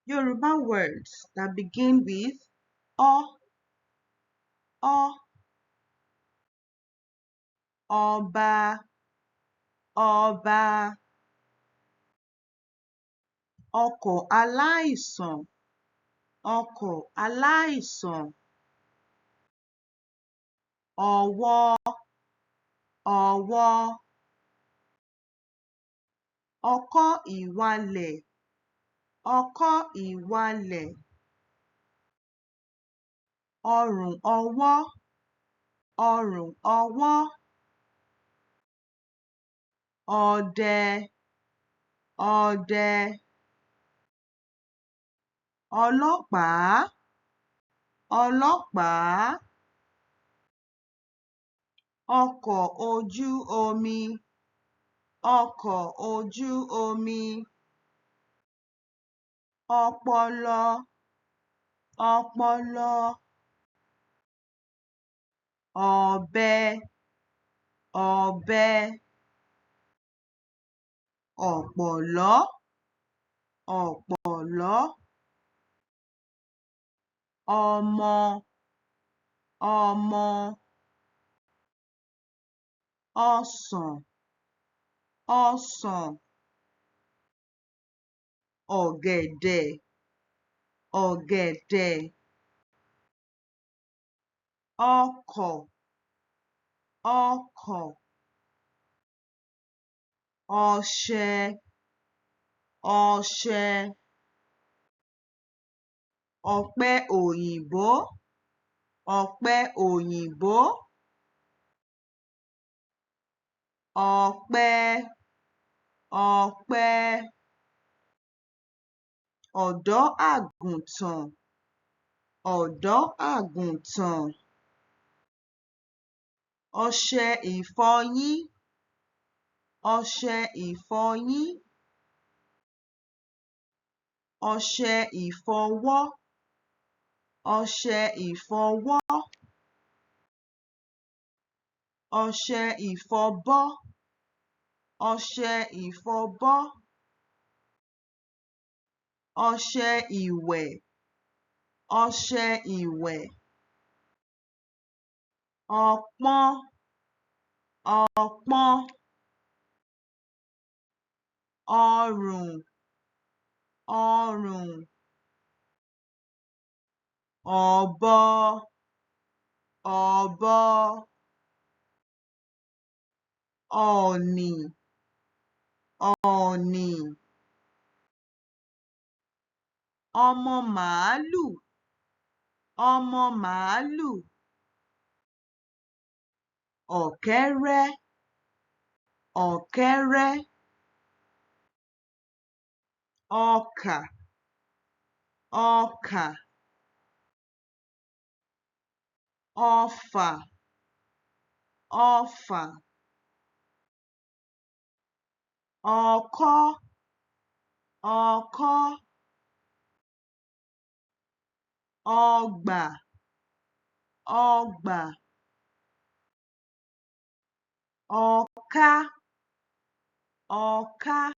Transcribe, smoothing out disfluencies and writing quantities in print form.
Yoruba words that begin with ọ, ọ, ọba, ọba, ọkọ̀ aláìsàn, ọkọ̀ aláìsàn, ọ̀wọ̀, ọ̀wọ̀, ọkọ́ ìwalẹ̀, ọkọ́ ìwalẹ̀, ọrùn ọwọ́, ọrùn ọwọ́, ọdẹ, ọdẹ, ọlọ́pàá, ọlọ́pàá, ọkọ̀ ojú omi, ọkọ̀ ojú omi, ọpọlọ, ọpọlọ, ọ̀bẹ, ọ̀bẹ, ọ̀pọ̀lọ́, ọ̀pọ̀lọ́, ọmọ, ọmọ, ọsàn, ọsàn, ọ̀gẹ̀dẹ̀, ọ̀gẹ̀dẹ̀, ọkọ̀, ọkọ̀, ọṣẹ, ọṣẹ, ọ̀pẹ òyìnbó, ọ̀pẹ òyìnbó, ọ̀pẹ, ọ̀pẹ, ọ̀dọ́ àgùntàn, ọ̀dọ́ àgùntàn, ọṣẹ ìfọyín, ọṣẹ ìfọyín, ọṣẹ ìfọwọ́, ọṣẹ ìfọwọ́, ọṣẹ ìfọbọ́, ọṣẹ ìfọbọ́, ọṣẹ ìwẹ̀, ọṣẹ ìwẹ̀, ọpọ́n, ọpọ́n, ọrùn, ọrùn, ọ̀bọ, ọ̀bọ, ọ̀ọ̀nì, ọ̀ọ̀nì, ọmọ màálù, ọmọ màálù, ọ̀kẹ́rẹ́, ọ̀kẹ́rẹ́, ọkà, ọkà, ọfà, ọfà, ọkọ́, ọkọ́, ọgbà, ọgbà, ọká, ọká.